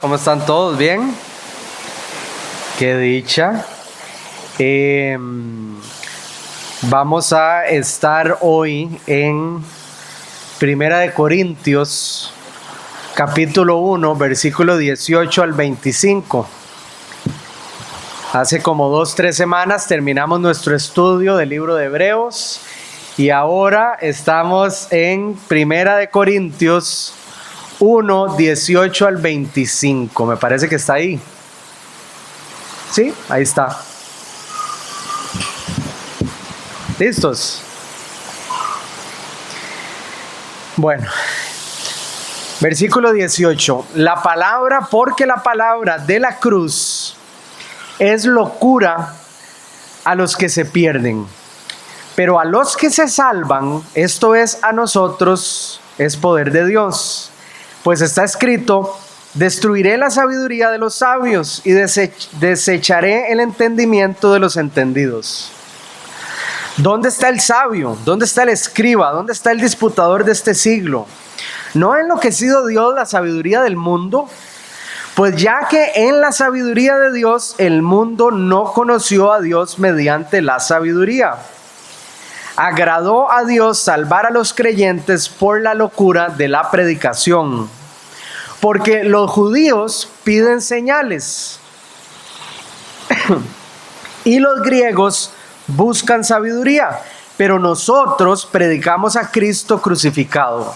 ¿Cómo están todos? ¿Bien? Qué dicha. Vamos a estar hoy en Primera de Corintios, capítulo 1, versículo 18 al 25. Hace como 2-3 semanas terminamos nuestro estudio del libro de Hebreos y ahora estamos en Primera de Corintios 1, 18 al 25. Me parece que está ahí. Sí, ahí está. ¿Listos? Bueno, versículo 18. Porque la palabra de la cruz es locura a los que se pierden, pero a los que se salvan, esto es a nosotros, es poder de Dios. Pues está escrito: destruiré la sabiduría de los sabios y desecharé el entendimiento de los entendidos. ¿Dónde está el sabio? ¿Dónde está el escriba? ¿Dónde está el disputador de este siglo? ¿No ha enloquecido Dios la sabiduría del mundo? Pues ya que en la sabiduría de Dios el mundo no conoció a Dios mediante la sabiduría, agradó a Dios salvar a los creyentes por la locura de la predicación. Porque los judíos piden señales y los griegos buscan sabiduría, pero nosotros predicamos a Cristo crucificado.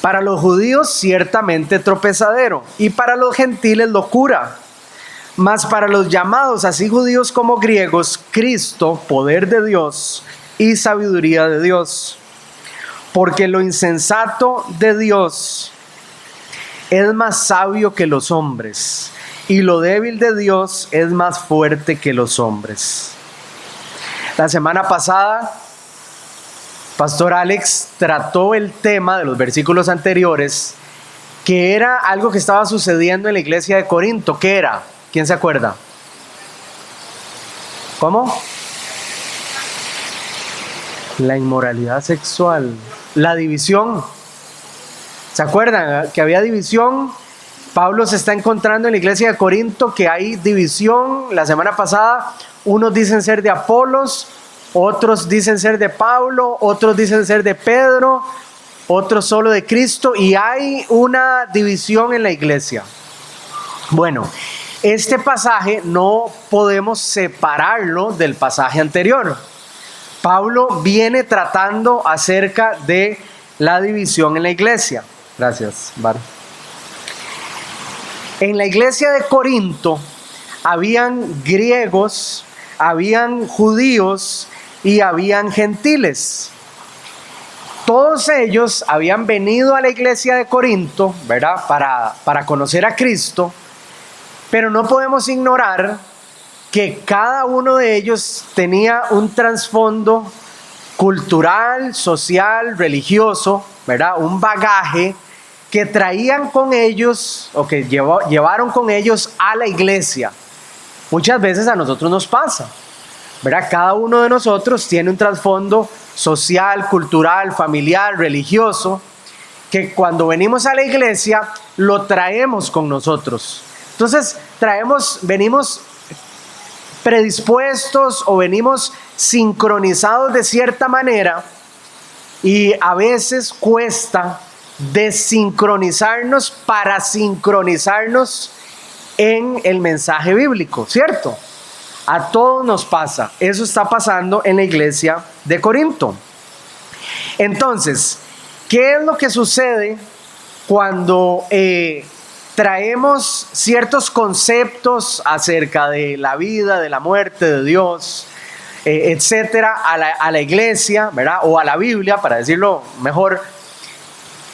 Para los judíos ciertamente tropezadero y para los gentiles locura. Mas para los llamados, así judíos como griegos, Cristo, poder de Dios y sabiduría de Dios. Porque lo insensato de Dios es más sabio que los hombres, y lo débil de Dios es más fuerte que los hombres. La semana pasada, Pastor Alex trató el tema de los versículos anteriores, que era algo que estaba sucediendo en la iglesia de Corinto. ¿Qué era? ¿Quién se acuerda? ¿Cómo? La inmoralidad sexual, la división. ¿Se acuerdan que había división? Pablo se está encontrando en la iglesia de Corinto que hay división. La semana pasada, unos dicen ser de Apolos, otros dicen ser de Pablo, otros dicen ser de Pedro, otros solo de Cristo, y hay una división en la iglesia. Bueno, este pasaje no podemos separarlo del pasaje anterior. Pablo viene tratando acerca de la división en la iglesia. Gracias, Bar. En la iglesia de Corinto habían griegos, habían judíos y habían gentiles. Todos ellos habían venido a la iglesia de Corinto, ¿verdad? Para conocer a Cristo, pero no podemos ignorar que cada uno de ellos tenía un trasfondo cultural, social, religioso, ¿verdad? Un bagaje que traían con ellos o que llevaron con ellos a la iglesia. Muchas veces a nosotros nos pasa, ¿verdad? Cada uno de nosotros tiene un trasfondo social, cultural, familiar, religioso, que cuando venimos a la iglesia lo traemos con nosotros. Entonces venimos predispuestos o venimos sincronizados de cierta manera, y a veces cuesta desincronizarnos para sincronizarnos en el mensaje bíblico, ¿cierto? A todos nos pasa. Eso está pasando en la iglesia de Corinto. Entonces, ¿qué es lo que sucede cuando traemos ciertos conceptos acerca de la vida, de la muerte, de Dios, etcétera, a la iglesia, ¿verdad? O a la Biblia, para decirlo mejor?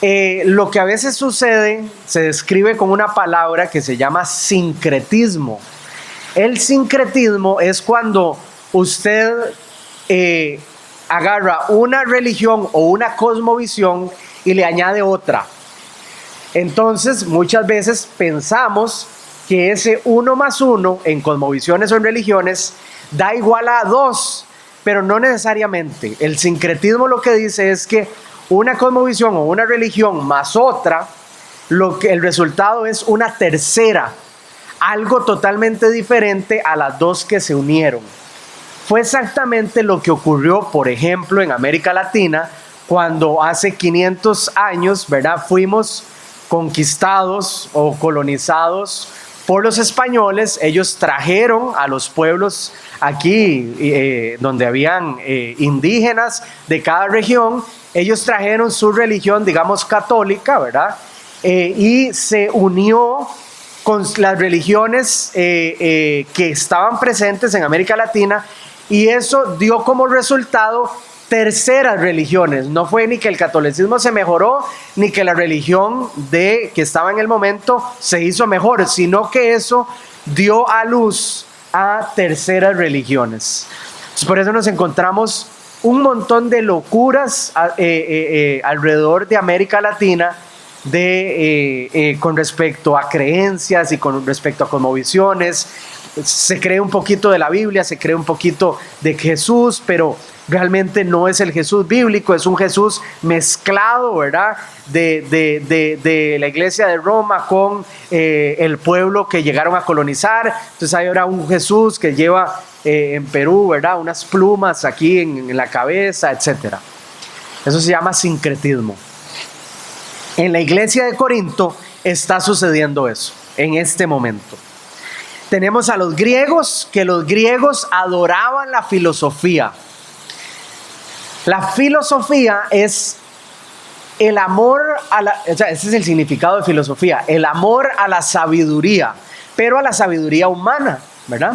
Lo que a veces sucede se describe con una palabra que se llama sincretismo. El sincretismo es cuando usted agarra una religión o una cosmovisión y le añade otra. Entonces, muchas veces pensamos que ese 1 más 1 en cosmovisiones o en religiones da igual a 2, pero no necesariamente. El sincretismo lo que dice es que una cosmovisión o una religión más otra el resultado es una tercera, algo totalmente diferente a las dos que se unieron. Fue exactamente lo que ocurrió, por ejemplo, en América Latina, cuando hace 500 años, ¿verdad?, fuimos conquistados o colonizados por los españoles. Ellos trajeron a los pueblos aquí, donde habían indígenas de cada región, ellos trajeron su religión, digamos, católica, ¿verdad?, y se unió con las religiones que estaban presentes en América Latina, y eso dio como resultado terceras religiones. No fue ni que el catolicismo se mejoró, ni que la religión que estaba en el momento se hizo mejor, sino que eso dio a luz a terceras religiones. Entonces, por eso nos encontramos un montón de locuras alrededor de América Latina con respecto a creencias y con respecto a cosmovisiones. Se cree un poquito de la Biblia, se cree un poquito de Jesús, pero realmente no es el Jesús bíblico, es un Jesús mezclado, ¿verdad?, de la iglesia de Roma con el pueblo que llegaron a colonizar. Entonces hay ahora un Jesús que lleva en Perú, ¿verdad?, unas plumas aquí en la cabeza, etc. Eso se llama sincretismo. En la iglesia de Corinto está sucediendo eso en este momento. Tenemos a los griegos, que los griegos adoraban la filosofía. La filosofía es el amor ese es el significado de filosofía, el amor a la sabiduría, pero a la sabiduría humana, ¿verdad?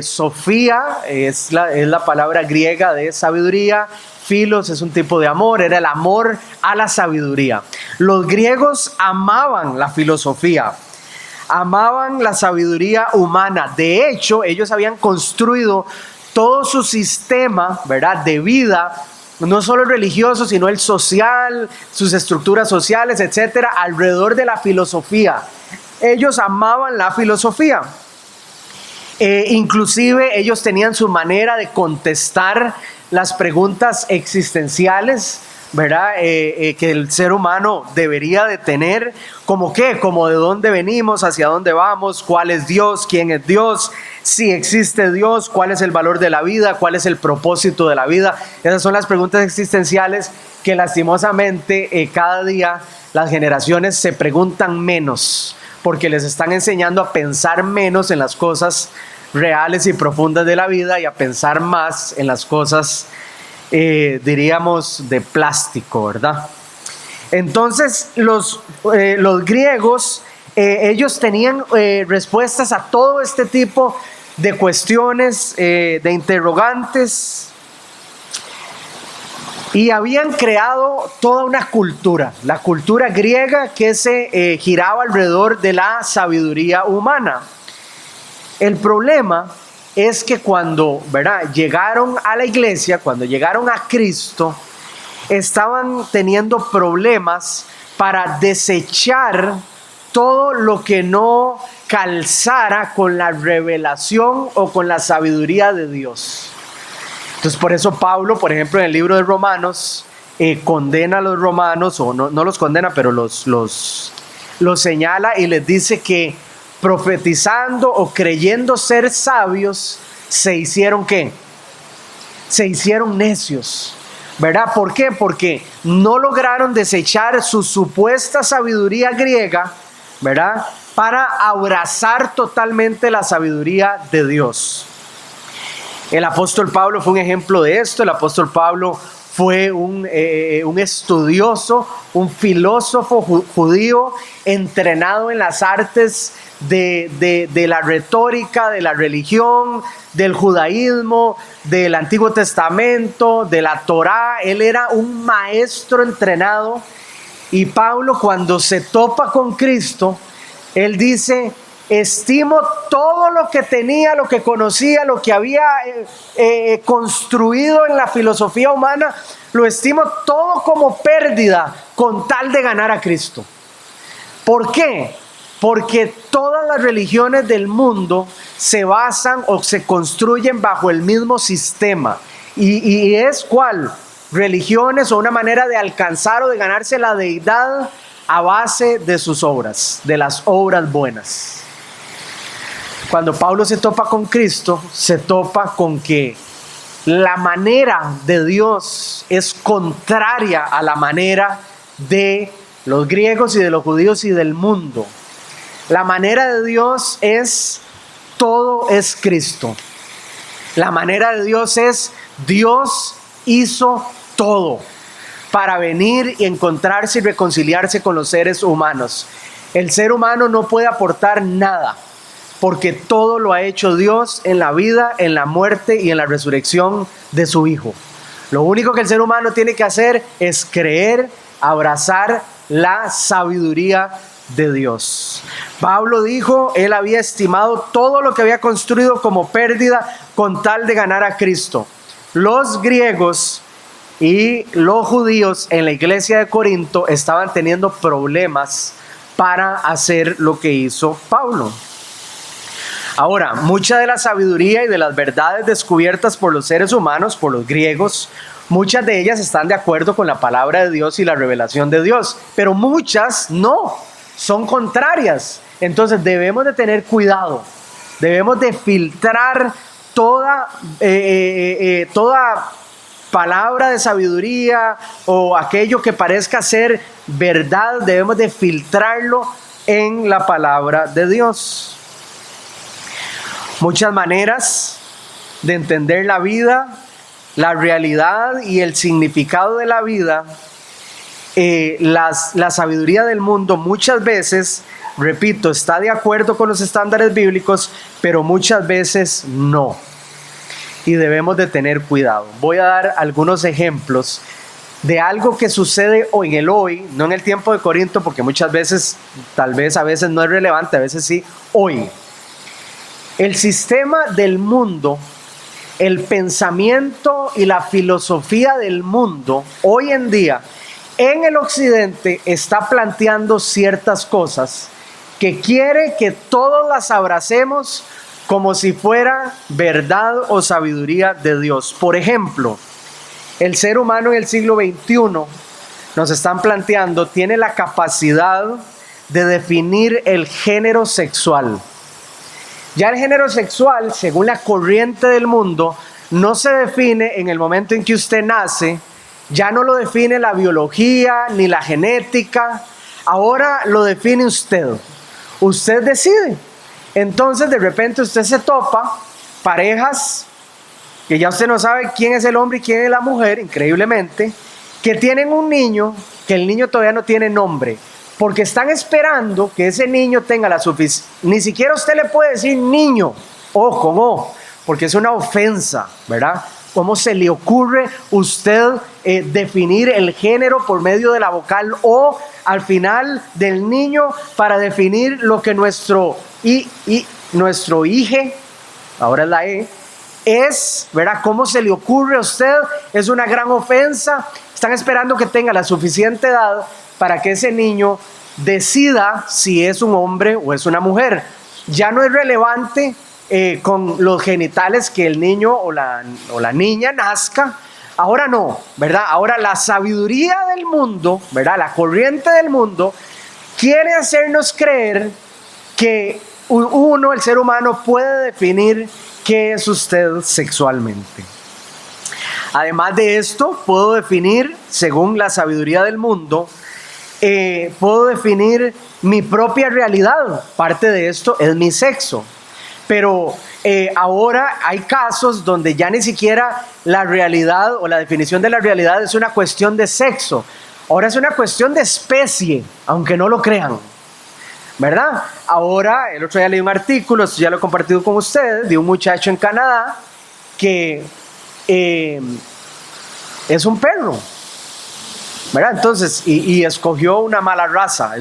Sofía es la palabra griega de sabiduría. Filos es un tipo de amor, era el amor a la sabiduría. Los griegos amaban la filosofía, amaban la sabiduría humana. De hecho, ellos habían construido todo su sistema, ¿verdad?, de vida, no solo el religioso, sino el social, sus estructuras sociales, etcétera, alrededor de la filosofía. Ellos amaban la filosofía. Inclusive ellos tenían su manera de contestar las preguntas existenciales, ¿verdad?, que el ser humano debería de tener, como qué, como de dónde venimos, hacia dónde vamos, cuál es Dios, quién es Dios, si existe Dios, cuál es el valor de la vida, cuál es el propósito de la vida. Esas son las preguntas existenciales que lastimosamente cada día las generaciones se preguntan menos, porque les están enseñando a pensar menos en las cosas reales y profundas de la vida y a pensar más en las cosas, diríamos, de plástico, ¿verdad? Entonces los griegos, ellos tenían respuestas a todo este tipo de cuestiones, de interrogantes, y habían creado toda una cultura, la cultura griega, que se giraba alrededor de la sabiduría humana. El problema es que cuando, ¿verdad?, llegaron a la iglesia, cuando llegaron a Cristo, estaban teniendo problemas para desechar todo lo que no calzara con la revelación o con la sabiduría de Dios. Entonces, por eso Pablo, por ejemplo, en el libro de Romanos, condena a los romanos, o no los condena, pero los señala y les dice que profetizando o creyendo ser sabios, se hicieron ¿qué? Se hicieron necios, ¿verdad? ¿Por qué? Porque no lograron desechar su supuesta sabiduría griega, ¿verdad?, para abrazar totalmente la sabiduría de Dios. El apóstol Pablo fue un ejemplo de esto. El apóstol Pablo fue un estudioso, un filósofo judío entrenado en las artes de la retórica, de la religión, del judaísmo, del Antiguo Testamento, de la Torá. Él era un maestro entrenado. Y Pablo, cuando se topa con Cristo, él dice: estimo todo lo que tenía, lo que conocía, lo que había construido en la filosofía humana, lo estimo todo como pérdida con tal de ganar a Cristo. ¿Por qué? Porque todas las religiones del mundo se basan o se construyen bajo el mismo sistema. ¿Y es cuál? Religiones o una manera de alcanzar o de ganarse la deidad a base de sus obras, de las obras buenas. Cuando Pablo se topa con Cristo, se topa con que la manera de Dios es contraria a la manera de los griegos y de los judíos y del mundo. La manera de Dios es todo es Cristo. La manera de Dios es Dios hizo todo para venir y encontrarse y reconciliarse con los seres humanos. El ser humano no puede aportar nada, porque todo lo ha hecho Dios en la vida, en la muerte y en la resurrección de su Hijo. Lo único que el ser humano tiene que hacer es creer, abrazar la sabiduría de Dios. Pablo dijo, él había estimado todo lo que había construido como pérdida con tal de ganar a Cristo. Los griegos y los judíos en la iglesia de Corinto estaban teniendo problemas para hacer lo que hizo Pablo. Ahora, mucha de la sabiduría y de las verdades descubiertas por los seres humanos, por los griegos, muchas de ellas están de acuerdo con la palabra de Dios y la revelación de Dios, pero muchas no, son contrarias. Entonces debemos de tener cuidado, debemos de filtrar toda palabra de sabiduría o aquello que parezca ser verdad, debemos de filtrarlo en la palabra de Dios. Muchas maneras de entender la vida, la realidad y el significado de la vida, la sabiduría del mundo muchas veces, repito, está de acuerdo con los estándares bíblicos, pero muchas veces no. Y debemos de tener cuidado. Voy a dar algunos ejemplos de algo que sucede hoy, en el hoy, no en el tiempo de Corinto, porque muchas veces, tal vez a veces no es relevante, a veces sí, hoy. El sistema del mundo, el pensamiento y la filosofía del mundo, hoy en día, en el occidente, está planteando ciertas cosas que quiere que todos las abracemos como si fuera verdad o sabiduría de Dios. Por ejemplo, el ser humano en el siglo XXI, nos están planteando, tiene la capacidad de definir el género sexual. Ya el género sexual, según la corriente del mundo, no se define en el momento en que usted nace, ya no lo define la biología ni la genética, ahora lo define usted. Usted decide. Entonces de repente usted se topa parejas que ya usted no sabe quién es el hombre y quién es la mujer, increíblemente, que tienen un niño, que el niño todavía no tiene nombre, porque están esperando que ese niño tenga la suficiente. Ni siquiera usted le puede decir niño, o con O, porque es una ofensa, ¿verdad? ¿Cómo se le ocurre usted definir el género por medio de la vocal O al final del niño para definir lo que nuestro hije, ahora es la E, es, ¿verdad? ¿Cómo se le ocurre a usted? Es una gran ofensa. Están esperando que tenga la suficiente edad para que ese niño decida si es un hombre o es una mujer. Ya no es relevante con los genitales que el niño o la niña nazca. Ahora no, ¿verdad? Ahora la sabiduría del mundo, ¿verdad? La corriente del mundo quiere hacernos creer que uno, el ser humano, puede definir qué es usted sexualmente. Además de esto, puedo definir, según la sabiduría del mundo, puedo definir mi propia realidad. Parte de esto es mi sexo. Pero ahora hay casos donde ya ni siquiera la realidad o la definición de la realidad es una cuestión de sexo. Ahora es una cuestión de especie, aunque no lo crean, ¿verdad? Ahora, el otro día leí un artículo, esto ya lo he compartido con ustedes, de un muchacho en Canadá que es un perro, ¿verdad? Entonces, y escogió una mala raza,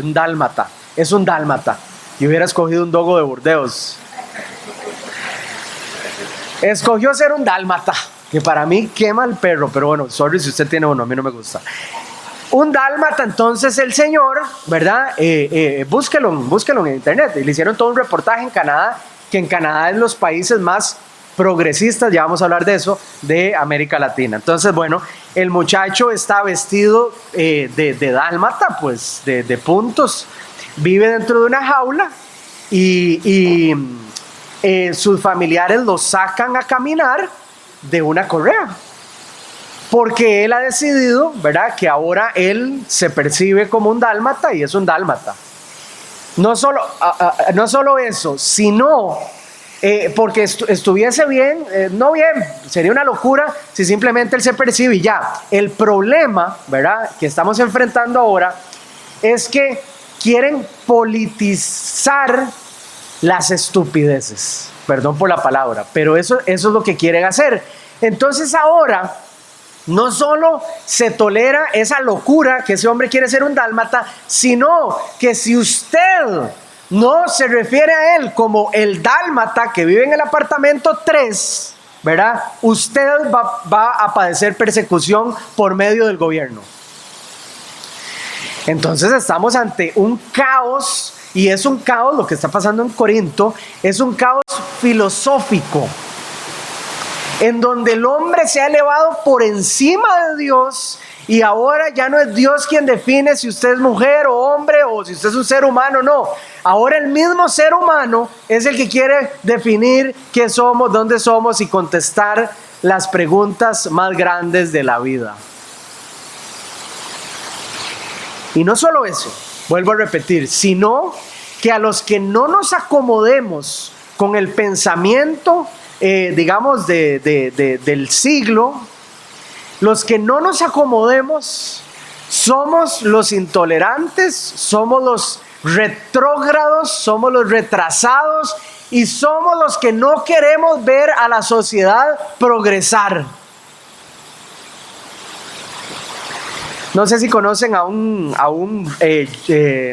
es un dálmata. Yo hubiera escogido un dogo de Burdeos. Escogió ser un dálmata, que para mí quema el perro, pero bueno, sorry si usted tiene uno, a mí no me gusta. Un dálmata, entonces el señor, ¿verdad? Búsquelo en internet. Y le hicieron todo un reportaje en Canadá, que en Canadá es los países más progresistas, ya vamos a hablar de eso, de América Latina. Entonces, bueno, el muchacho está vestido de dálmata, pues de puntos, vive dentro de una jaula y sus familiares lo sacan a caminar de una correa. Porque él ha decidido, ¿verdad?, que ahora él se percibe como un dálmata y es un dálmata. No solo eso, sino porque estuviese bien, no bien, sería una locura si simplemente él se percibe y ya. El problema, ¿verdad?, que estamos enfrentando ahora es que quieren politizar las estupideces. Perdón por la palabra, pero eso es lo que quieren hacer. Entonces ahora no solo se tolera esa locura que ese hombre quiere ser un dálmata, sino que si usted no se refiere a él como el dálmata que vive en el apartamento 3, ¿verdad?, usted va a padecer persecución por medio del gobierno. Entonces estamos ante un caos, y es un caos, lo que está pasando en Corinto, es un caos filosófico, en donde el hombre se ha elevado por encima de Dios y ahora ya no es Dios quien define si usted es mujer o hombre o si usted es un ser humano, no. Ahora el mismo ser humano es el que quiere definir qué somos, dónde somos y contestar las preguntas más grandes de la vida. Y no solo eso, vuelvo a repetir, sino que a los que no nos acomodemos con el pensamiento digamos del siglo, los que no nos acomodemos somos los intolerantes, somos los retrógrados, somos los retrasados y somos los que no queremos ver a la sociedad progresar. No sé si conocen a un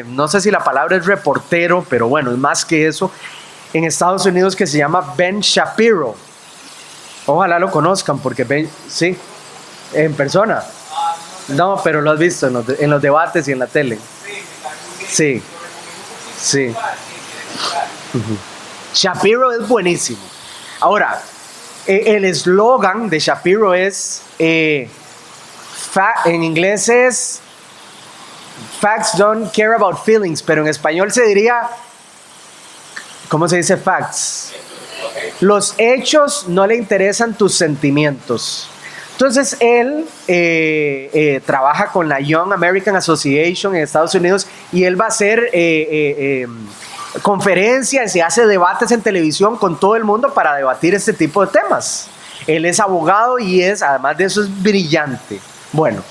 no sé si la palabra es reportero, pero bueno, es más que eso, en Estados Unidos, que se llama Ben Shapiro. Ojalá lo conozcan porque Ben, sí, en persona. No, pero lo has visto en los debates y en la tele. Sí, sí. Shapiro es buenísimo. Ahora, el eslogan de Shapiro es, en inglés es Facts don't care about feelings, pero en español se diría, ¿cómo se dice facts? Los hechos no le interesan tus sentimientos. Entonces él trabaja con la Young American Association en Estados Unidos y él va a hacer conferencias y hace debates en televisión con todo el mundo para debatir este tipo de temas. Él es abogado y además de eso, es brillante. Bueno,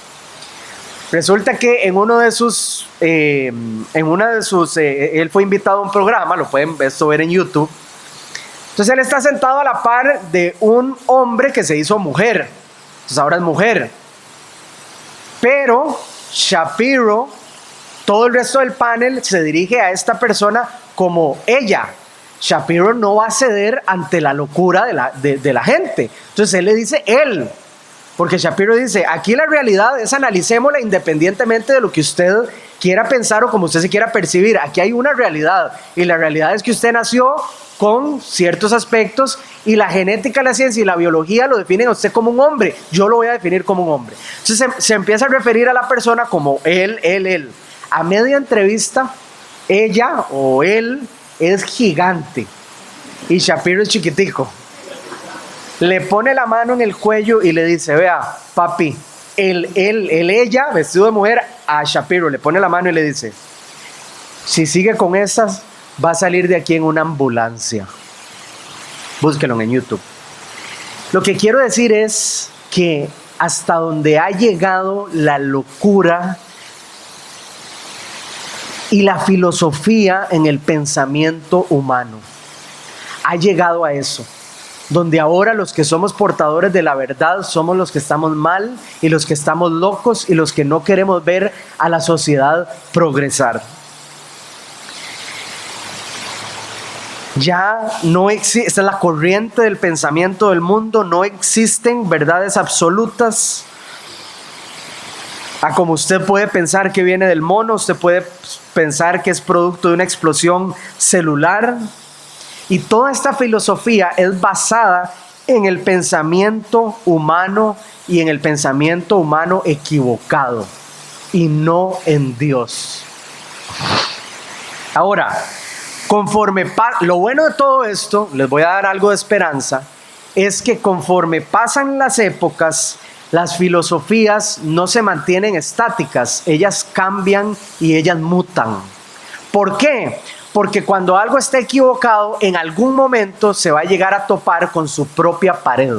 resulta que en uno de sus, él fue invitado a un programa, lo pueden ver en YouTube. Entonces él está sentado a la par de un hombre que se hizo mujer. Entonces ahora es mujer. Pero Shapiro, todo el resto del panel se dirige a esta persona como ella. Shapiro no va a ceder ante la locura de la gente. Entonces él le dice él. Porque Shapiro dice, aquí la realidad es analicémosla independientemente de lo que usted quiera pensar o como usted se quiera percibir. Aquí hay una realidad y la realidad es que usted nació con ciertos aspectos y la genética, la ciencia y la biología lo definen a usted como un hombre. Yo lo voy a definir como un hombre. Entonces se empieza a referir a la persona como él. A media entrevista, ella o él es gigante y Shapiro es chiquitico. Le pone la mano en el cuello y le dice, vea, papi, ella, vestido de mujer, a Shapiro le pone la mano y le dice, si sigue con esas, va a salir de aquí en una ambulancia. Búsquenlo en YouTube. Lo que quiero decir es que hasta donde ha llegado la locura y la filosofía en el pensamiento humano, ha llegado a eso. Donde ahora los que somos portadores de la verdad somos los que estamos mal y los que estamos locos y los que no queremos ver a la sociedad progresar. Ya no existe, esta es la corriente del pensamiento del mundo, no existen verdades absolutas. Como usted puede pensar que viene del mono, usted puede pensar que es producto de una explosión celular. Y toda esta filosofía es basada en el pensamiento humano y en el pensamiento humano equivocado y no en Dios. Ahora, lo bueno de todo esto, les voy a dar algo de esperanza, es que conforme pasan las épocas, las filosofías no se mantienen estáticas, ellas cambian y ellas mutan. ¿Por qué? Porque cuando algo está equivocado, en algún momento se va a llegar a topar con su propia pared.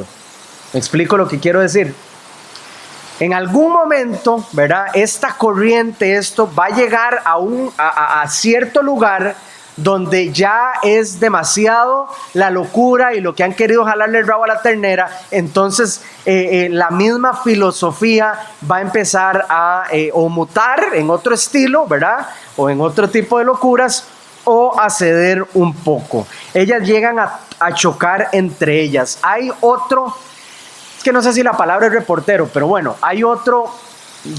¿Me explico lo que quiero decir? En algún momento, ¿verdad? Esta corriente, esto va a llegar a cierto lugar donde ya es demasiado la locura y lo que han querido jalarle el rabo a la ternera. Entonces la misma filosofía va a empezar a o mutar en otro estilo, ¿verdad? O en otro tipo de locuras, o a ceder un poco. Ellas llegan a chocar entre ellas. Hay otro, es que no sé si la palabra es reportero, pero bueno, hay otro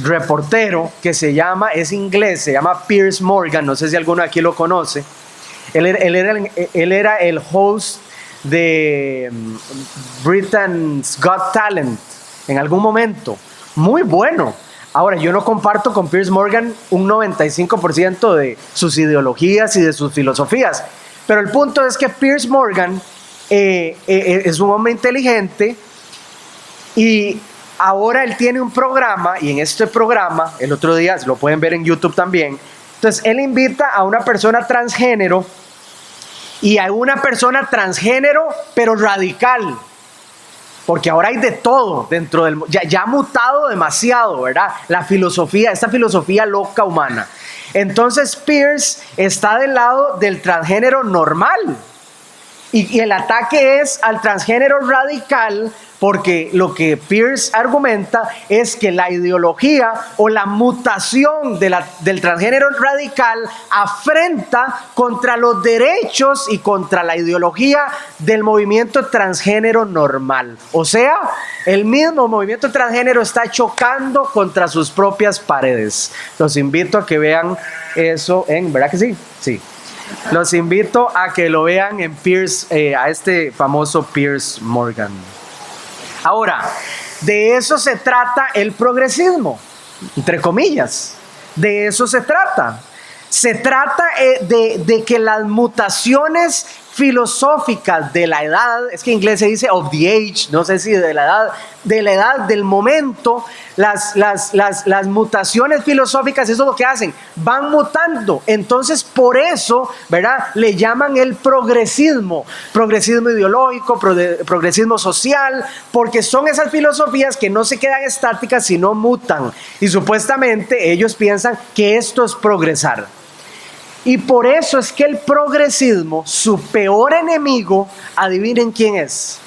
reportero que es inglés, se llama Piers Morgan, no sé si alguno de aquí lo conoce. Él era el host de Britain's Got Talent en algún momento. Muy bueno. Ahora, yo no comparto con Piers Morgan un 95% de sus ideologías y de sus filosofías. Pero el punto es que Piers Morgan es un hombre inteligente y ahora él tiene un programa, y en este programa, el otro día, lo pueden ver en YouTube también, entonces él invita a una persona transgénero y a una persona transgénero pero radical, porque ahora hay de todo dentro del ya ha mutado demasiado, ¿verdad? La filosofía, esta filosofía loca humana. Entonces Piers está del lado del transgénero normal y el ataque es al transgénero radical, porque lo que Piers argumenta es que la ideología o la mutación del transgénero radical afrenta contra los derechos y contra la ideología del movimiento transgénero normal. O sea, el mismo movimiento transgénero está chocando contra sus propias paredes. Los invito a que vean eso ¿verdad que sí? Sí. Los invito a que lo vean en Piers, a este famoso Piers Morgan. Ahora, de eso se trata el progresismo, entre comillas. De eso se trata. Se trata de que las mutaciones filosóficas de la edad, es que en inglés se dice of the age, no sé si de la edad del momento, las mutaciones filosóficas, eso es lo que hacen, van mutando. Entonces por eso, ¿verdad? Le llaman el progresismo ideológico, progresismo social, porque son esas filosofías que no se quedan estáticas sino mutan, y supuestamente ellos piensan que esto es progresar. Y por eso es que el progresismo, su peor enemigo, adivinen quién es: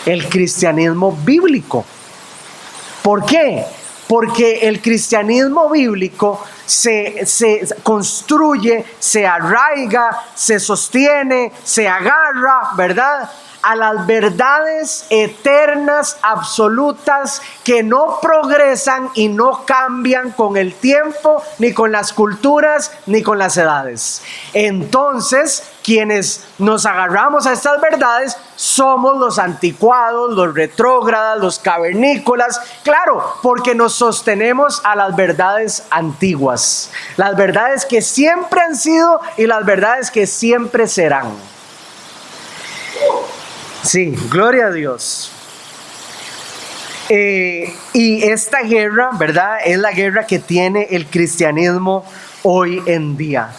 el cristianismo bíblico. ¿Por qué? Porque el cristianismo bíblico se construye, se arraiga, se sostiene, se agarra, ¿verdad?, a las verdades eternas, absolutas, que no progresan y no cambian con el tiempo, ni con las culturas, ni con las edades. Entonces, quienes nos agarramos a estas verdades somos los anticuados, los retrógradas, los cavernícolas, claro, porque nos sostenemos a las verdades antiguas, las verdades que siempre han sido y las verdades que siempre serán. Sí, gloria a Dios. Y esta guerra, ¿verdad?, es la guerra que tiene el cristianismo hoy en día.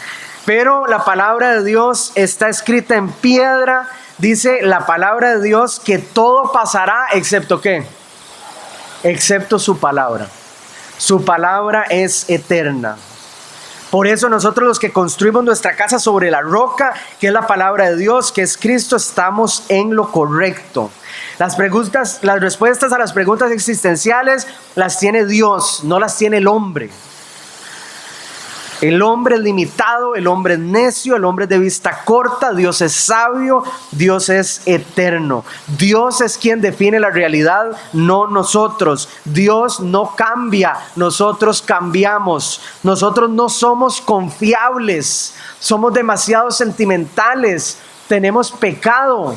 Pero la palabra de Dios está escrita en piedra. Dice la palabra de Dios que todo pasará, excepto ¿qué? Excepto su palabra. Su palabra es eterna. Por eso nosotros, los que construimos nuestra casa sobre la roca, que es la palabra de Dios, que es Cristo, estamos en lo correcto. Las respuestas a las preguntas existenciales las tiene Dios, no las tiene el hombre. El hombre es limitado, el hombre es necio, el hombre es de vista corta. Dios es sabio, Dios es eterno. Dios es quien define la realidad, no nosotros. Dios no cambia, nosotros cambiamos. Nosotros no somos confiables, somos demasiado sentimentales, tenemos pecado.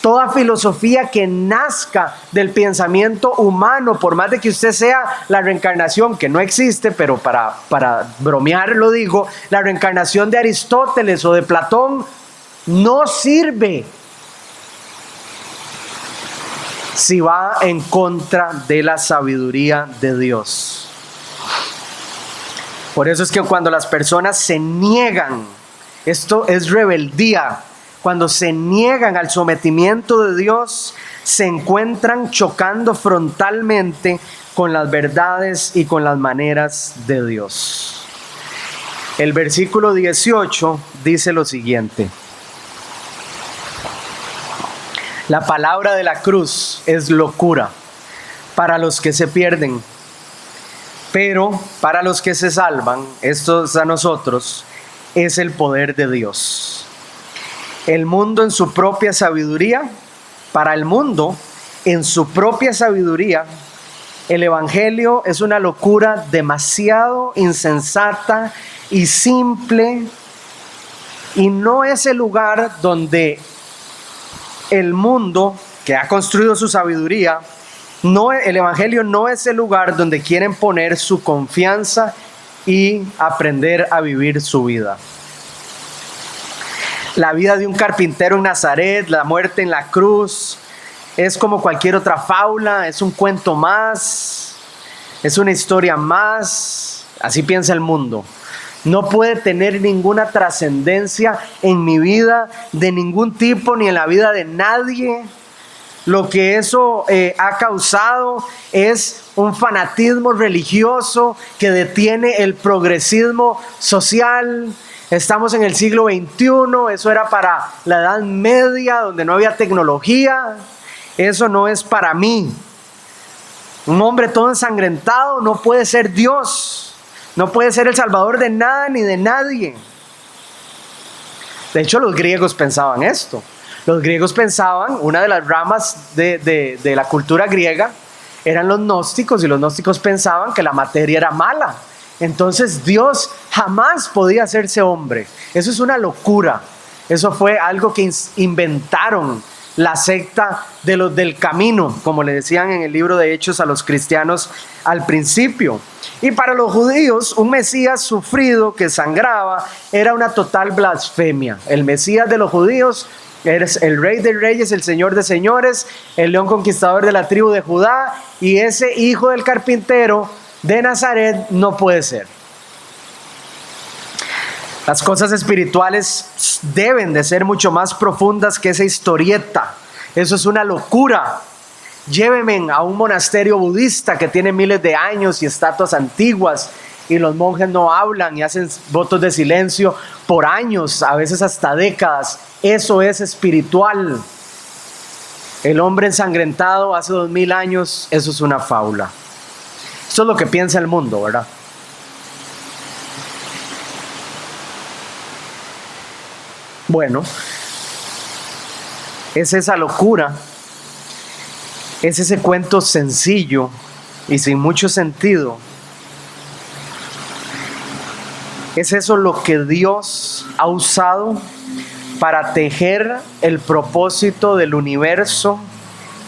Toda filosofía que nazca del pensamiento humano, por más de que usted sea la reencarnación, que no existe, pero para bromear lo digo, la reencarnación de Aristóteles o de Platón, no sirve si va en contra de la sabiduría de Dios. Por eso es que cuando las personas se niegan, esto es rebeldía. Cuando se niegan al sometimiento de Dios, se encuentran chocando frontalmente con las verdades y con las maneras de Dios. El versículo 18 dice lo siguiente: la palabra de la cruz es locura para los que se pierden, pero para los que se salvan, estos a nosotros, es el poder de Dios. El mundo en su propia sabiduría, para el mundo en su propia sabiduría, el evangelio es una locura demasiado insensata y simple, y no es el lugar donde el mundo que ha construido su sabiduría, el evangelio no es el lugar donde quieren poner su confianza y aprender a vivir su vida. La vida de un carpintero en Nazaret, la muerte en la cruz, es como cualquier otra fábula, es un cuento más, es una historia más. Así piensa el mundo. No puede tener ninguna trascendencia en mi vida de ningún tipo, ni en la vida de nadie. Lo que eso ha causado es un fanatismo religioso que detiene el progresismo social. Estamos en el siglo XXI, eso era para la Edad Media, donde no había tecnología. Eso no es para mí. Un hombre todo ensangrentado no puede ser Dios, no puede ser el salvador de nada ni de nadie. De hecho, los griegos pensaban esto. Los griegos pensaban, una de las ramas de la cultura griega eran los gnósticos, y los gnósticos pensaban que la materia era mala. Entonces Dios jamás podía hacerse hombre. Eso es una locura. Eso fue algo que inventaron la secta de los del camino, como le decían en el libro de Hechos a los cristianos al principio. Y para los judíos, un Mesías sufrido que sangraba era una total blasfemia. El Mesías de los judíos eres el Rey de Reyes, el Señor de Señores, el León Conquistador de la tribu de Judá, y ese hijo del carpintero de Nazaret no puede ser. Las cosas espirituales deben de ser mucho más profundas que esa historieta. Eso es una locura. Llévenme a un monasterio budista que tiene miles de años y estatuas antiguas, y los monjes no hablan y hacen votos de silencio por años, a veces hasta décadas. Eso es espiritual. El hombre ensangrentado hace 2000 años, eso es una fábula. Eso es lo que piensa el mundo, ¿verdad? Bueno, es esa locura, es ese cuento sencillo y sin mucho sentido. Es eso lo que Dios ha usado para tejer el propósito del universo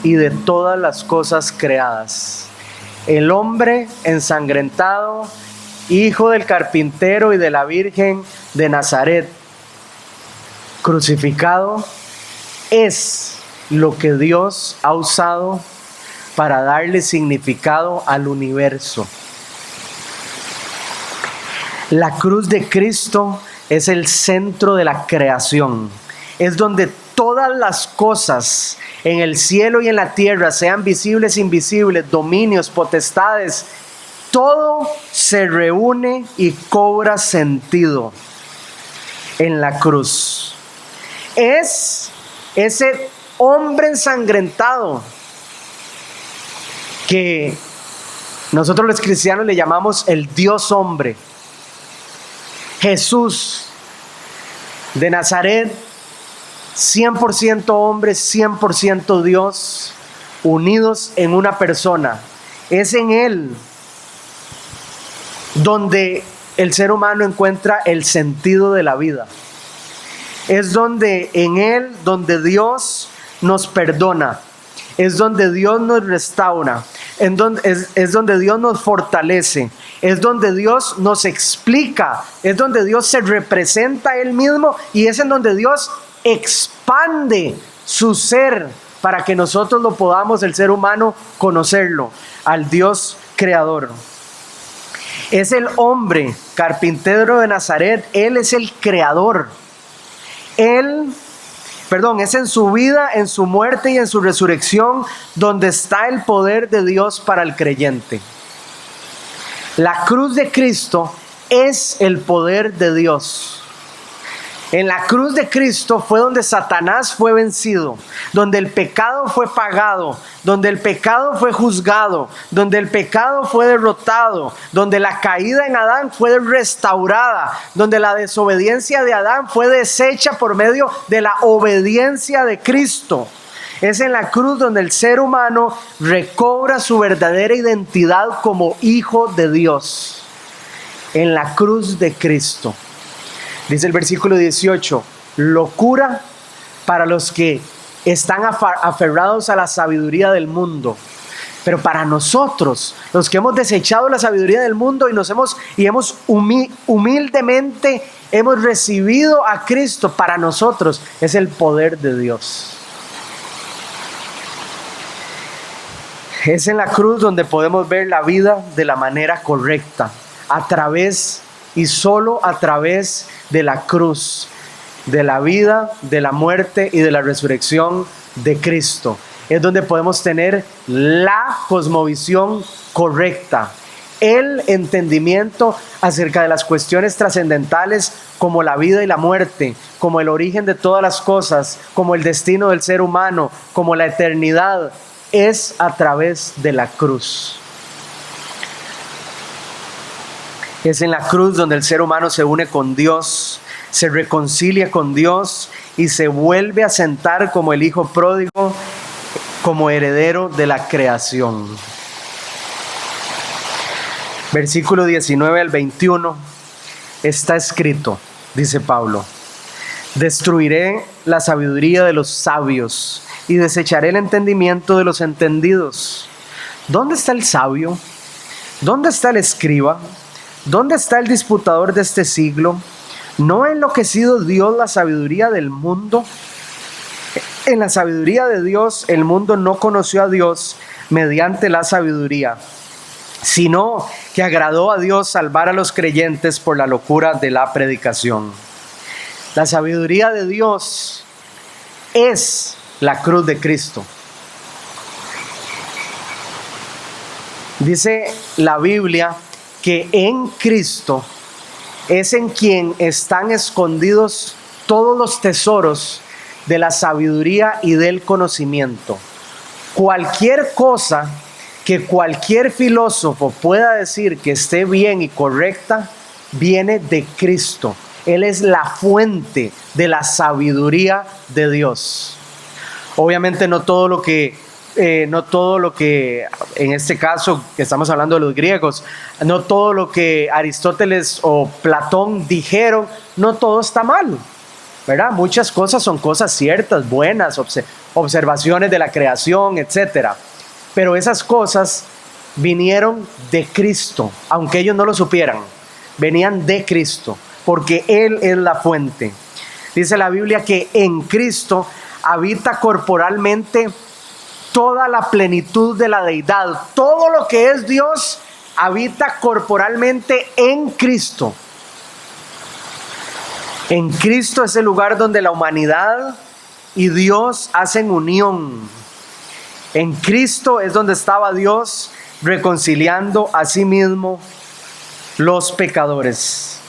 y de todas las cosas creadas. El hombre ensangrentado, hijo del carpintero y de la Virgen de Nazaret, crucificado, es lo que Dios ha usado para darle significado al universo. La cruz de Cristo es el centro de la creación. Es donde todas las cosas en el cielo y en la tierra, sean visibles, invisibles, dominios, potestades, todo se reúne y cobra sentido en la cruz. Es ese hombre ensangrentado que nosotros los cristianos le llamamos el Dios hombre. Jesús de Nazaret, 100% hombre, 100% Dios, unidos en una persona. Es en Él donde el ser humano encuentra el sentido de la vida. Es en Él donde Dios nos perdona, es donde Dios nos restaura, es donde Dios nos fortalece, es donde Dios nos explica, es donde Dios se representa a Él mismo y es en donde Dios expande su ser para que nosotros lo podamos, el ser humano, conocerlo, al Dios creador. Es el hombre carpintero de Nazaret, Él es el creador. Es en su vida, en su muerte y en su resurrección donde está el poder de Dios para el creyente. La cruz de Cristo es el poder de Dios. En la cruz de Cristo fue donde Satanás fue vencido, donde el pecado fue pagado, donde el pecado fue juzgado, donde el pecado fue derrotado, donde la caída en Adán fue restaurada, donde la desobediencia de Adán fue deshecha por medio de la obediencia de Cristo. Es en la cruz donde el ser humano recobra su verdadera identidad como hijo de Dios. En la cruz de Cristo. Dice el versículo 18, locura para los que están aferrados a la sabiduría del mundo. Pero para nosotros, los que hemos desechado la sabiduría del mundo y hemos humildemente hemos recibido a Cristo, para nosotros es el poder de Dios. Es en la cruz donde podemos ver la vida de la manera correcta, a través y solo a través de la cruz, de la vida, de la muerte y de la resurrección de Cristo. Es donde podemos tener la cosmovisión correcta, el entendimiento acerca de las cuestiones trascendentales como la vida y la muerte, como el origen de todas las cosas, como el destino del ser humano, como la eternidad, es a través de la cruz. Es en la cruz donde el ser humano se une con Dios, se reconcilia con Dios y se vuelve a sentar como el hijo pródigo, como heredero de la creación. Versículo 19 al 21 está escrito, dice Pablo: destruiré la sabiduría de los sabios y desecharé el entendimiento de los entendidos. ¿Dónde está el sabio? ¿Dónde está el escriba? ¿Dónde está el disputador de este siglo? ¿No ha enloquecido Dios la sabiduría del mundo? En la sabiduría de Dios, el mundo no conoció a Dios mediante la sabiduría, sino que agradó a Dios salvar a los creyentes por la locura de la predicación. La sabiduría de Dios es la cruz de Cristo. Dice la Biblia que en Cristo es en quien están escondidos todos los tesoros de la sabiduría y del conocimiento. Cualquier cosa que cualquier filósofo pueda decir que esté bien y correcta, viene de Cristo. Él es la fuente de la sabiduría de Dios. Obviamente no todo lo que en este caso que estamos hablando de los griegos, no todo lo que Aristóteles o Platón dijeron, no todo está mal, ¿verdad? Muchas cosas son cosas ciertas, buenas, observaciones de la creación, etcétera. Pero esas cosas vinieron de Cristo, aunque ellos no lo supieran, venían de Cristo, porque Él es la fuente. Dice la Biblia que en Cristo habita corporalmente toda la plenitud de la deidad. Todo lo que es Dios habita corporalmente en Cristo. En Cristo es el lugar donde la humanidad y Dios hacen unión. En Cristo es donde estaba Dios reconciliando a sí mismo los pecadores.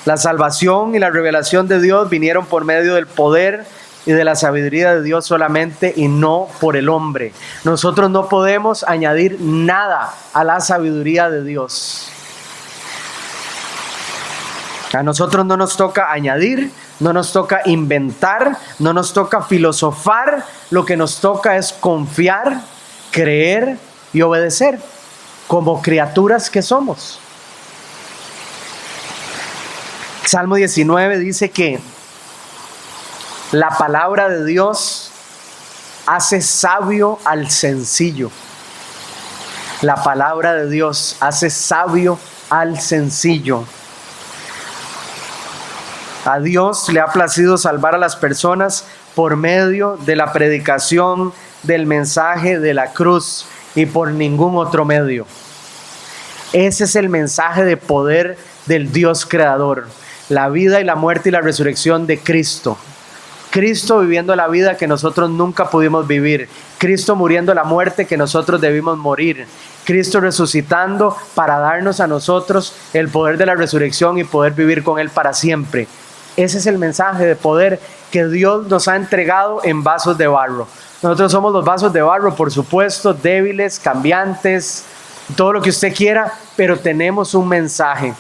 La salvación y la revelación de Dios vinieron por medio del poder y de la sabiduría de Dios solamente, y no por el hombre. Nosotros no podemos añadir nada a la sabiduría de Dios. A nosotros no nos toca añadir, no nos toca inventar, no nos toca filosofar. Lo que nos toca es confiar, creer y obedecer como criaturas que somos. Salmo 19 dice que la palabra de Dios hace sabio al sencillo. La palabra de Dios hace sabio al sencillo. A Dios le ha placido salvar a las personas por medio de la predicación del mensaje de la cruz y por ningún otro medio. Ese es el mensaje de poder del Dios creador. La vida y la muerte y la resurrección de Cristo. Cristo viviendo la vida que nosotros nunca pudimos vivir. Cristo muriendo la muerte que nosotros debimos morir. Cristo resucitando para darnos a nosotros el poder de la resurrección y poder vivir con Él para siempre. Ese es el mensaje de poder que Dios nos ha entregado en vasos de barro. Nosotros somos los vasos de barro, por supuesto, débiles, cambiantes, todo lo que usted quiera, pero tenemos un mensaje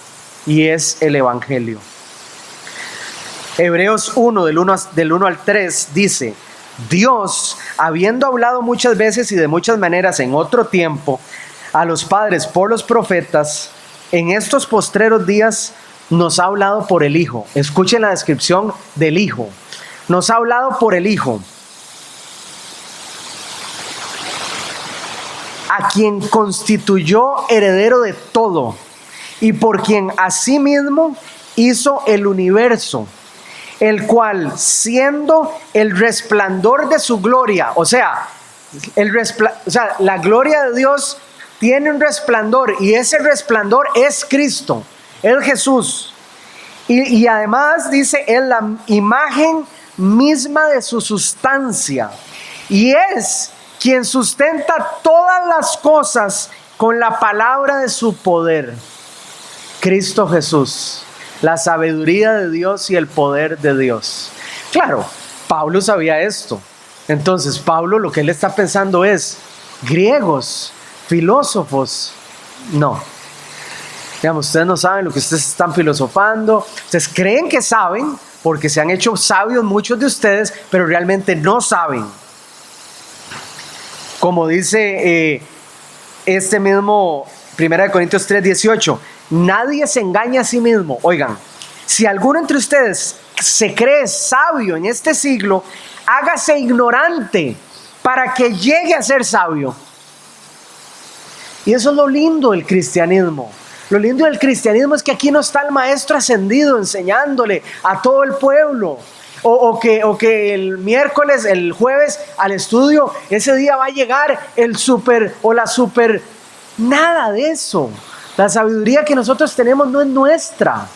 y es el Evangelio. Hebreos 1, del 1 al 3 dice: Dios, habiendo hablado muchas veces y de muchas maneras en otro tiempo a los padres por los profetas, en estos postreros días nos ha hablado por el Hijo. Escuchen la descripción del Hijo. Nos ha hablado por el Hijo, a quien constituyó heredero de todo y por quien asimismo hizo el universo, el cual, siendo el resplandor de su gloria, o sea, la gloria de Dios tiene un resplandor y ese resplandor es Cristo, es Jesús. Y además dice, es la imagen misma de su sustancia y es quien sustenta todas las cosas con la palabra de su poder. Cristo Jesús, la sabiduría de Dios y el poder de Dios. Claro, Pablo sabía esto. Entonces Pablo lo que él está pensando es, griegos, filósofos, no. Digamos, ustedes no saben lo que ustedes están filosofando. Ustedes creen que saben porque se han hecho sabios muchos de ustedes, pero realmente no saben. Como dice este mismo 1 Corintios 3:18, nadie se engaña a sí mismo. Oigan, si alguno entre ustedes se cree sabio en este siglo, hágase ignorante para que llegue a ser sabio. Y eso es lo lindo del cristianismo. Lo lindo del cristianismo es que aquí no está el maestro ascendido enseñándole a todo el pueblo. O que el miércoles, el jueves al estudio, ese día va a llegar el super o la super. Nada de eso. La sabiduría que nosotros tenemos no es nuestra.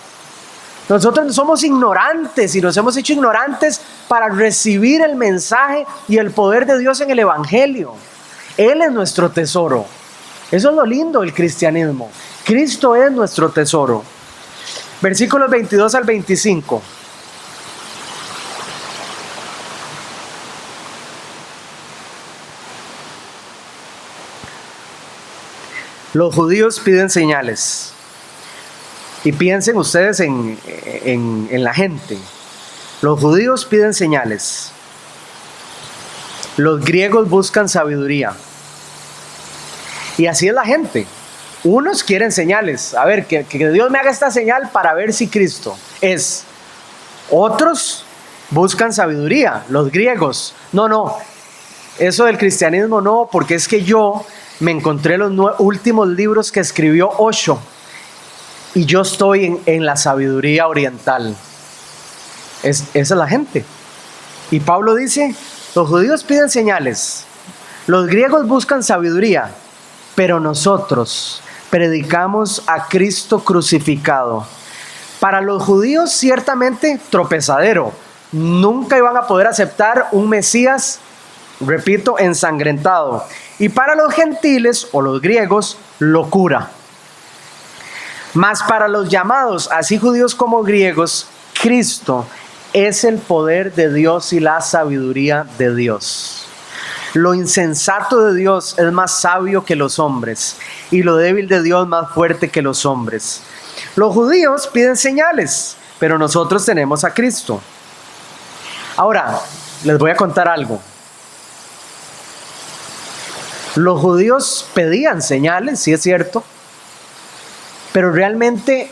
Nosotros somos ignorantes y nos hemos hecho ignorantes para recibir el mensaje y el poder de Dios en el Evangelio. Él es nuestro tesoro. Eso es lo lindo del cristianismo. Cristo es nuestro tesoro. Versículos 22 al 25. Los judíos piden señales. Y piensen ustedes en la gente. Los judíos piden señales. Los griegos buscan sabiduría. Y así es la gente. Unos quieren señales. A ver, que Dios me haga esta señal para ver si Cristo es. Otros buscan sabiduría. Los griegos. No. Eso del cristianismo no, porque es que yo me encontré los últimos libros que escribió Osho. Y yo estoy en la sabiduría oriental. Esa es la gente. Y Pablo dice, los judíos piden señales. Los griegos buscan sabiduría. Pero nosotros predicamos a Cristo crucificado. Para los judíos ciertamente tropezadero. Nunca iban a poder aceptar un Mesías, repito, ensangrentado. Y para los gentiles o los griegos, locura. Mas para los llamados, así judíos como griegos, Cristo es el poder de Dios y la sabiduría de Dios. Lo insensato de Dios es más sabio que los hombres, y lo débil de Dios más fuerte que los hombres. Los judíos piden señales, pero nosotros tenemos a Cristo. Ahora, les voy a contar algo. Los judíos pedían señales, sí es cierto, pero realmente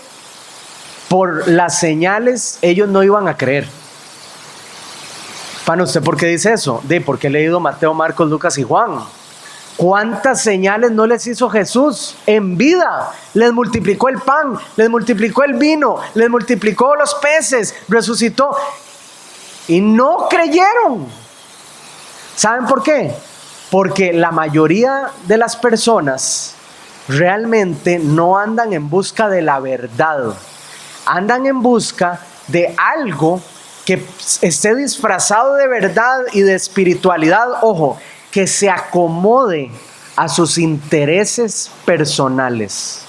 por las señales ellos no iban a creer. Pana, ¿usted por qué dice eso? Porque he leído Mateo, Marcos, Lucas y Juan. ¿Cuántas señales no les hizo Jesús en vida? Les multiplicó el pan, les multiplicó el vino, les multiplicó los peces, resucitó. Y no creyeron. ¿Saben por qué? Porque la mayoría de las personas realmente no andan en busca de la verdad. Andan en busca de algo que esté disfrazado de verdad y de espiritualidad, ojo, que se acomode a sus intereses personales.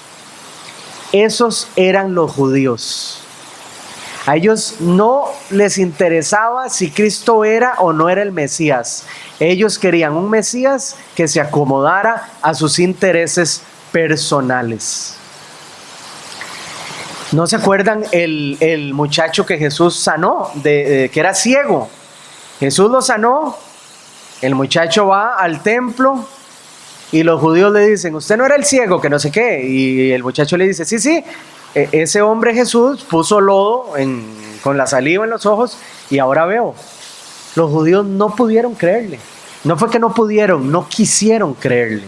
Esos eran los judíos. A ellos no les interesaba si Cristo era o no era el Mesías. Ellos querían un Mesías que se acomodara a sus intereses personales. ¿No se acuerdan el muchacho que Jesús sanó, que era ciego? Jesús lo sanó, el muchacho va al templo y los judíos le dicen, usted no era el ciego, que no sé qué. Y el muchacho le dice, sí, ese hombre Jesús puso lodo con la saliva en los ojos y ahora veo. Los judíos no pudieron creerle. No fue que no pudieron, no quisieron creerle.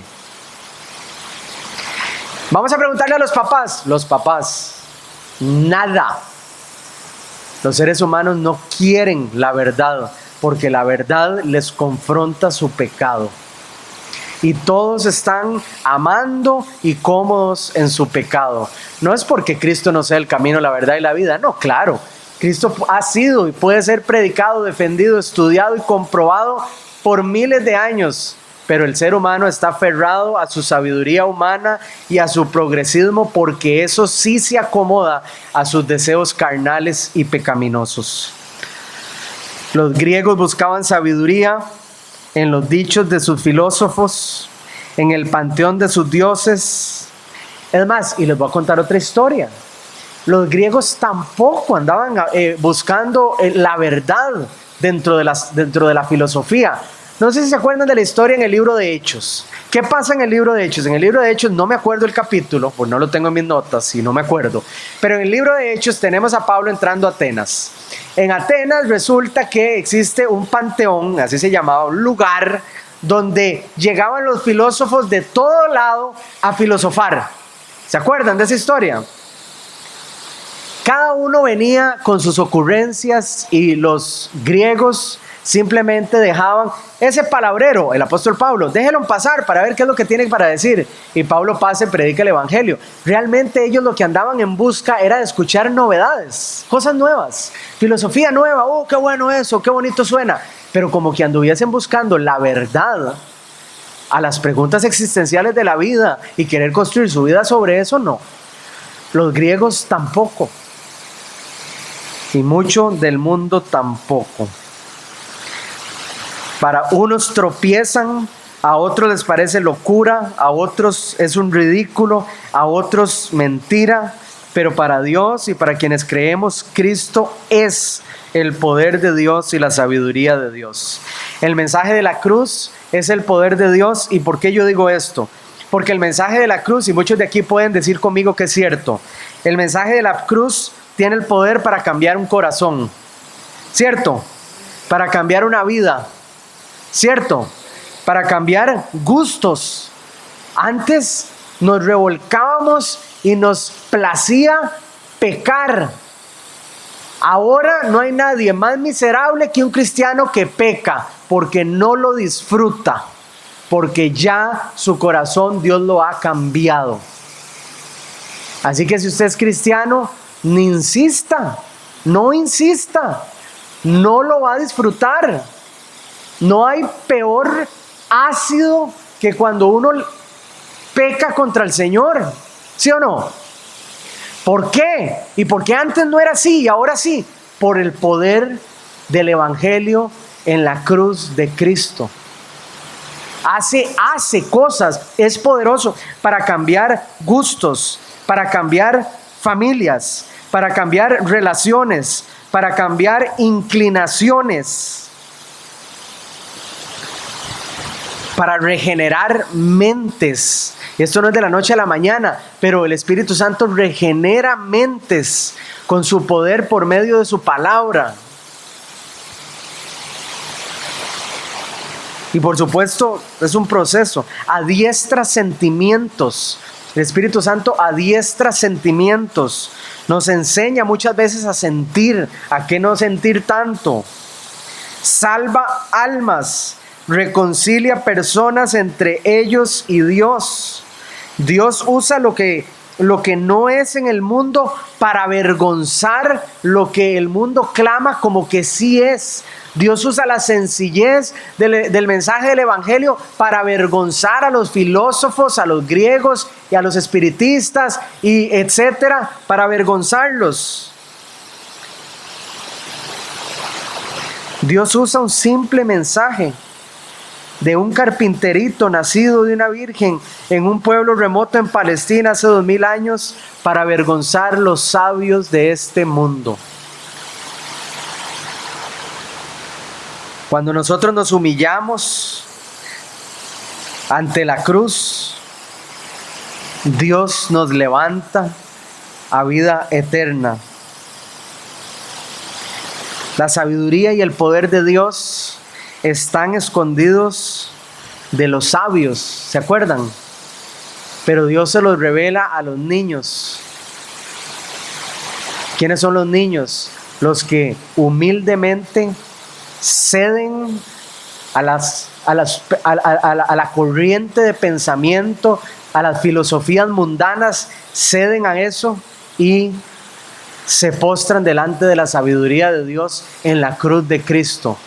Vamos a preguntarle a los papás. Los papás, nada. Los seres humanos no quieren la verdad, porque la verdad les confronta su pecado. Y todos están amando y cómodos en su pecado. No es porque Cristo no sea el camino, la verdad y la vida. No, claro. Cristo ha sido y puede ser predicado, defendido, estudiado y comprobado por miles de años. Pero el ser humano está aferrado a su sabiduría humana y a su progresismo, porque eso sí se acomoda a sus deseos carnales y pecaminosos. Los griegos buscaban sabiduría en los dichos de sus filósofos, en el panteón de sus dioses. Es más, y les voy a contar otra historia. Los griegos tampoco andaban buscando la verdad dentro de la filosofía. No sé si se acuerdan de la historia en el libro de Hechos. ¿Qué pasa en el libro de Hechos? En el libro de Hechos no me acuerdo el capítulo, pues no lo tengo en mis notas y no me acuerdo. Pero en el libro de Hechos tenemos a Pablo entrando a Atenas. En Atenas resulta que existe un panteón, así se llamaba, un lugar donde llegaban los filósofos de todo lado a filosofar. ¿Se acuerdan de esa historia? Cada uno venía con sus ocurrencias y los griegos simplemente dejaban ese palabrero, el apóstol Pablo, déjenlo pasar para ver qué es lo que tienen para decir. Y Pablo pasa y predica el evangelio. Realmente ellos lo que andaban en busca era de escuchar novedades, cosas nuevas, filosofía nueva. Oh, qué bueno eso, qué bonito suena. Pero como que anduviesen buscando la verdad a las preguntas existenciales de la vida y querer construir su vida sobre eso, no. Los griegos tampoco. Y mucho del mundo tampoco. Para unos tropiezan, a otros les parece locura, a otros es un ridículo, a otros mentira, pero para Dios y para quienes creemos, Cristo es el poder de Dios y la sabiduría de Dios. El mensaje de la cruz es el poder de Dios. ¿Y por qué yo digo esto? Porque el mensaje de la cruz, y muchos de aquí pueden decir conmigo que es cierto, el mensaje de la cruz tiene el poder para cambiar un corazón, ¿cierto? Para cambiar una vida, ¿cierto? Para cambiar gustos. Antes nos revolcábamos y nos placía pecar. Ahora no hay nadie más miserable que un cristiano que peca, porque no lo disfruta, porque ya su corazón Dios lo ha cambiado. Así que si usted es cristiano, ni insista, no insista, no lo va a disfrutar. No hay peor ácido que cuando uno peca contra el Señor, ¿sí o no? ¿Por qué? ¿Y por qué antes no era así y ahora sí? Por el poder del evangelio en la cruz de Cristo. Hace cosas, es poderoso para cambiar gustos, para cambiar familias, para cambiar relaciones, para cambiar inclinaciones, para regenerar mentes. Esto no es de la noche a la mañana, pero el Espíritu Santo regenera mentes con su poder por medio de su palabra. Y por supuesto, es un proceso. Adiestra sentimientos. El Espíritu Santo adiestra sentimientos. Nos enseña muchas veces a sentir, a qué no sentir tanto. Salva almas, reconcilia personas entre ellos y Dios. Dios usa lo que no es en el mundo para avergonzar lo que el mundo clama como que sí es. Dios usa la sencillez del mensaje del Evangelio para avergonzar a los filósofos, a los griegos y a los espiritistas y etcétera, para avergonzarlos. Dios usa un simple mensaje de un carpinterito nacido de una virgen en un pueblo remoto en Palestina hace 2000 años para avergonzar los sabios de este mundo. Cuando nosotros nos humillamos ante la cruz, Dios nos levanta a vida eterna. La sabiduría y el poder de Dios están escondidos de los sabios, ¿se acuerdan? Pero Dios se los revela a los niños. ¿Quiénes son los niños? Los que humildemente ceden a la corriente de pensamiento, a las filosofías mundanas, ceden a eso y se postran delante de la sabiduría de Dios en la cruz de Cristo.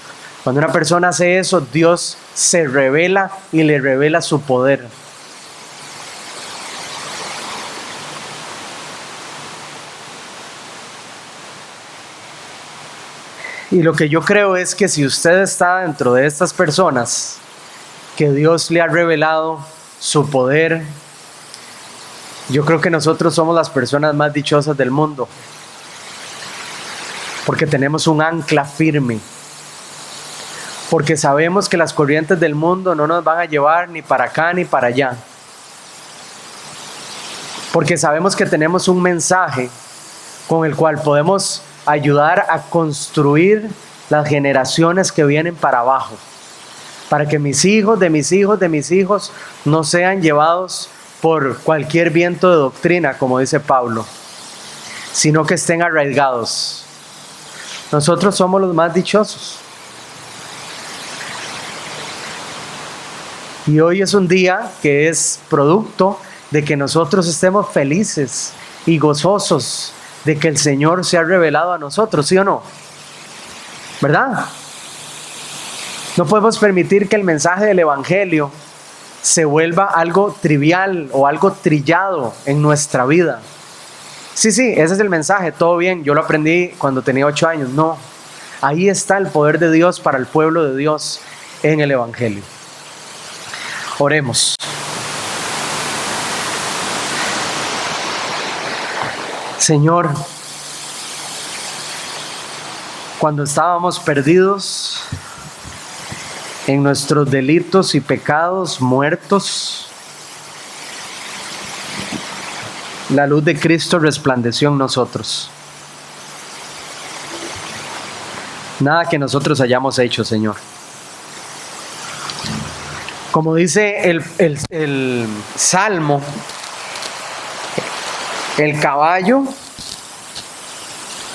Cuando una persona hace eso, Dios se revela y le revela su poder. Y lo que yo creo es que si usted está dentro de estas personas que Dios le ha revelado su poder, yo creo que nosotros somos las personas más dichosas del mundo, porque tenemos un ancla firme, porque sabemos que las corrientes del mundo no nos van a llevar ni para acá ni para allá, porque sabemos que tenemos un mensaje con el cual podemos ayudar a construir las generaciones que vienen para abajo, para que mis hijos, de mis hijos, de mis hijos no sean llevados por cualquier viento de doctrina, como dice Pablo, sino que estén arraigados. Nosotros somos los más dichosos. Y hoy es un día que es producto de que nosotros estemos felices y gozosos de que el Señor se ha revelado a nosotros, ¿sí o no? ¿Verdad? No podemos permitir que el mensaje del Evangelio se vuelva algo trivial o algo trillado en nuestra vida. Sí, ese es el mensaje, todo bien, yo lo aprendí cuando tenía 8 años. No, ahí está el poder de Dios para el pueblo de Dios en el Evangelio. Oremos. Señor, cuando estábamos perdidos en nuestros delitos y pecados, muertos, la luz de Cristo resplandeció en nosotros. Nada que nosotros hayamos hecho, Señor. Como dice el Salmo, el caballo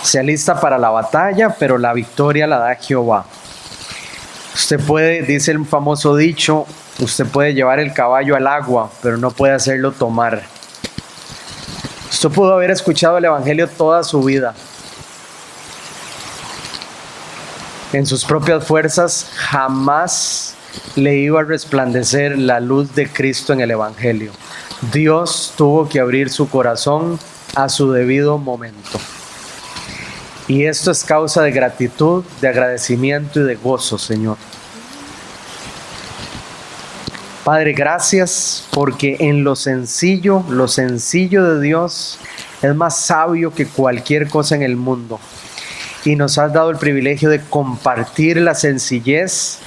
se alista para la batalla, pero la victoria la da Jehová. Usted puede, dice el famoso dicho, usted puede llevar el caballo al agua, pero no puede hacerlo tomar. Usted pudo haber escuchado el Evangelio toda su vida. En sus propias fuerzas jamás le iba a resplandecer la luz de Cristo en el Evangelio. Dios tuvo que abrir su corazón a su debido momento. Y esto es causa de gratitud, de agradecimiento y de gozo, Señor. Padre, gracias porque en lo sencillo de Dios es más sabio que cualquier cosa en el mundo. Y nos has dado el privilegio de compartir la sencillez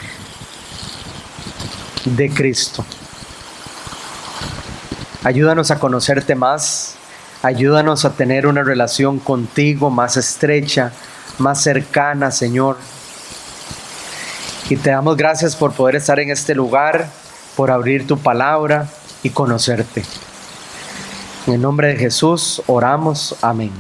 de Cristo. Ayúdanos a conocerte más, ayúdanos a tener una relación contigo más estrecha, más cercana, Señor. Y te damos gracias por poder estar en este lugar, por abrir tu palabra y conocerte. En el nombre de Jesús oramos. Amén.